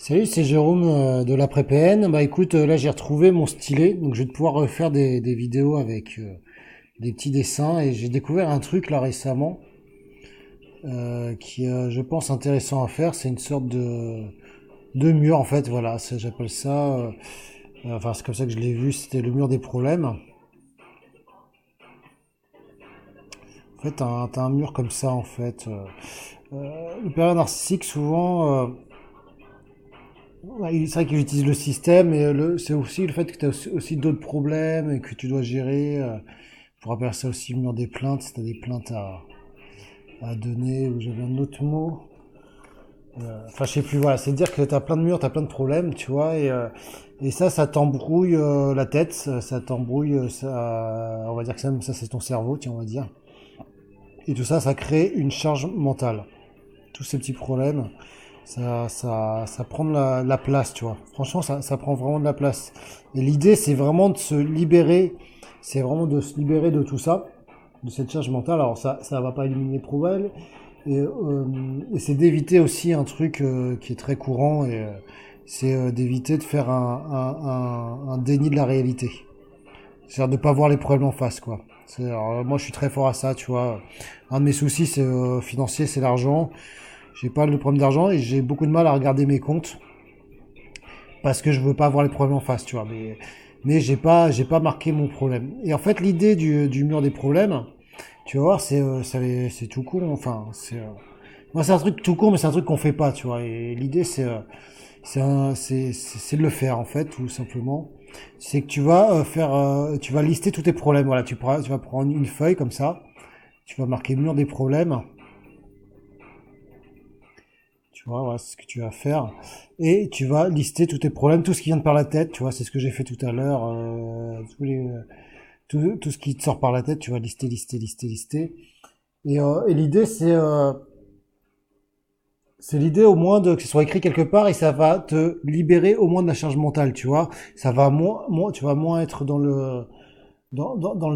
Salut, c'est Jérôme de l'après-PN. Bah écoute, là j'ai retrouvé mon stylet, donc je vais pouvoir refaire des vidéos avec des petits dessins et j'ai découvert un truc là récemment qui je pense intéressant à faire. C'est une sorte de mur en fait, voilà, j'appelle ça, enfin c'est comme ça que je l'ai vu, c'était le mur des problèmes. En fait, t'as un mur comme ça en fait. Le période narcissique souvent, ouais, c'est vrai qu'ils utilisent le système et c'est aussi le fait que tu as aussi d'autres problèmes et que tu dois gérer. On pourrait appeler ça aussi le mur des plaintes, si tu as des plaintes à donner, ou j'avais un autre mot. Enfin, je sais plus, voilà, c'est dire que tu as plein de murs, tu as plein de problèmes, tu vois, et ça t'embrouille la tête, ça t'embrouille, on va dire que ça c'est ton cerveau, tiens, on va dire. Et tout ça, ça crée une charge mentale. Tous ces petits problèmes, ça prend de la place, tu vois. Franchement, ça prend vraiment de la place. Et l'idée, c'est vraiment de se libérer, c'est vraiment de se libérer de tout ça, de cette charge mentale. Alors ça va pas éliminer les problèmes, et c'est d'éviter aussi un truc qui est très courant, et c'est d'éviter de faire un déni de la réalité. C'est-à-dire de pas voir les problèmes en face, quoi. Alors, moi, je suis très fort à ça, tu vois. Un de mes soucis, c'est financier, c'est l'argent. J'ai pas de problème d'argent et j'ai beaucoup de mal à regarder mes comptes parce que je veux pas avoir les problèmes en face, tu vois. Mais j'ai pas marqué mon problème. Et en fait, l'idée du mur des problèmes, tu vas voir, c'est tout con. Enfin, moi, c'est un truc tout con, mais c'est un truc qu'on fait pas, tu vois. Et l'idée, c'est de le faire, en fait, tout simplement. C'est que tu vas lister tous tes problèmes. Voilà, tu vas prendre une feuille comme ça. Tu vas marquer mur des problèmes. Tu vois, voilà, c'est ce que tu vas faire. Et tu vas lister tous tes problèmes, tout ce qui vient de par la tête. Tu vois, c'est ce que j'ai fait tout à l'heure. Tout ce qui te sort par la tête, tu vas lister, lister, lister, lister. Et l'idée, c'est l'idée au moins que ce soit écrit quelque part et ça va te libérer au moins de la charge mentale, tu vois. Ça va tu vas moins être dans le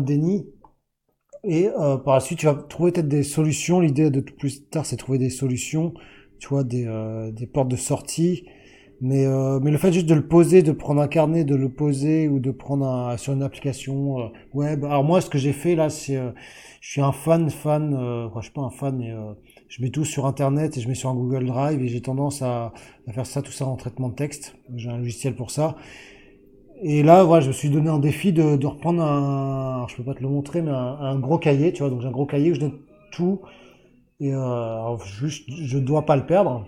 déni. Et par la suite, tu vas trouver peut-être des solutions. L'idée de plus tard, c'est trouver des solutions, tu vois, des portes de sortie. Mais le fait juste de le poser, de prendre un carnet, de le poser ou de prendre sur une application web. Alors moi, ce que j'ai fait là, je suis un fan. Enfin, je suis pas un fan, mais je mets tout sur Internet et je mets sur un Google Drive et j'ai tendance à faire ça, tout ça en traitement de texte. J'ai un logiciel pour ça. Et là, voilà, je me suis donné un défi de reprendre alors, je peux pas te le montrer, mais un gros cahier, tu vois. Donc j'ai un gros cahier où je note tout et alors, juste, je dois pas le perdre.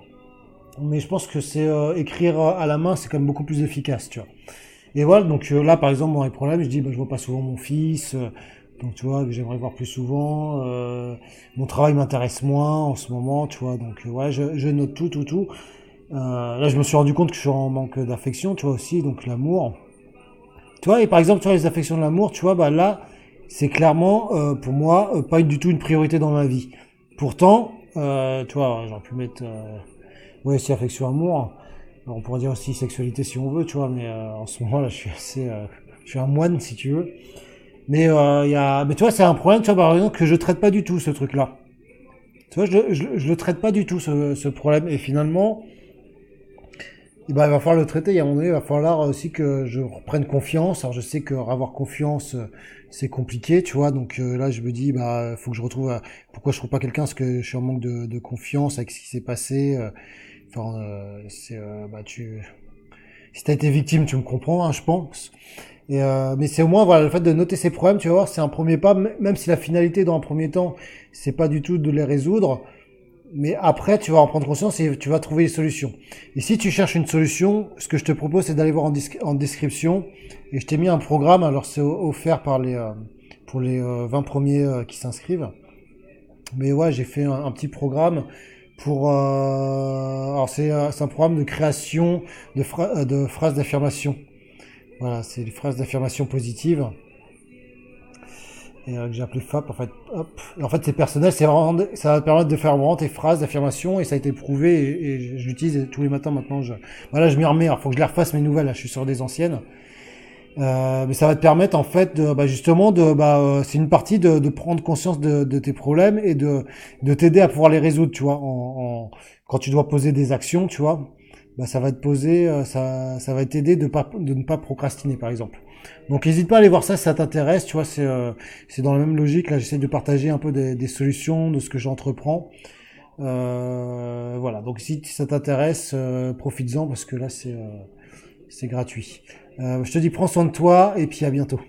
Mais je pense que c'est écrire à la main, c'est quand même beaucoup plus efficace, tu vois. Et voilà, donc là, par exemple, dans les problèmes, je dis, bah, je vois pas souvent mon fils, donc tu vois, que j'aimerais voir plus souvent. Mon travail m'intéresse moins en ce moment, tu vois. Donc ouais, je note tout, tout, tout. Là, je me suis rendu compte que je suis en manque d'affection, tu vois aussi, donc l'amour. Tu vois, et par exemple, tu vois, les affections de l'amour, tu vois, bah là, c'est clairement, pour moi, pas du tout une priorité dans ma vie. Pourtant, tu vois, j'aurais pu mettre, ouais, c'est affection, amour. Alors, on pourrait dire aussi sexualité si on veut, tu vois, mais en ce moment, là, je suis un moine, si tu veux. Mais tu vois, c'est un problème, tu vois, par exemple, que je traite pas du tout, ce truc-là. Tu vois, je le traite pas du tout, ce problème. Et finalement, eh ben, il va falloir le traiter. Et à un moment donné, il va falloir aussi que je reprenne confiance. Alors, je sais que avoir confiance, c'est compliqué, tu vois. Donc là, je me dis, bah, faut que je retrouve. Pourquoi je trouve pas quelqu'un? Parce que je suis en manque de confiance avec ce qui s'est passé. Enfin, bah, si t'as été victime, tu me comprends, hein, je pense. Mais c'est au moins, voilà, le fait de noter ses problèmes, tu vas voir, c'est un premier pas. Même si la finalité, dans un premier temps, c'est pas du tout de les résoudre. Mais après, tu vas en prendre conscience et tu vas trouver des solutions. Et si tu cherches une solution, ce que je te propose, c'est d'aller voir en description. Et je t'ai mis un programme, alors c'est offert pour les 20 premiers qui s'inscrivent. Mais ouais, j'ai fait un petit programme pour... alors c'est un programme de création de phrases d'affirmation. Voilà, c'est des phrases d'affirmation positive. Et que j'ai appelé FAP en fait. Hop. Et en fait c'est personnel, ça va te permettre de faire vraiment tes phrases d'affirmation et ça a été prouvé et je l'utilise tous les matins maintenant. Voilà, je m'y remets. Alors faut que je les refasse mes nouvelles. Là, je suis sur des anciennes. Mais ça va te permettre en fait justement c'est une partie de prendre conscience de tes problèmes et de t'aider à pouvoir les résoudre. Tu vois, quand tu dois poser des actions, tu vois. bah, ça va te poser, ça va t'aider de ne pas procrastiner, par exemple. Donc, n'hésite pas à aller voir ça si ça t'intéresse. Tu vois, c'est dans la même logique. Là, j'essaie de partager un peu des solutions de ce que j'entreprends. Voilà. Donc, si ça t'intéresse, profites-en parce que là, c'est gratuit. Je te dis, prends soin de toi et puis à bientôt.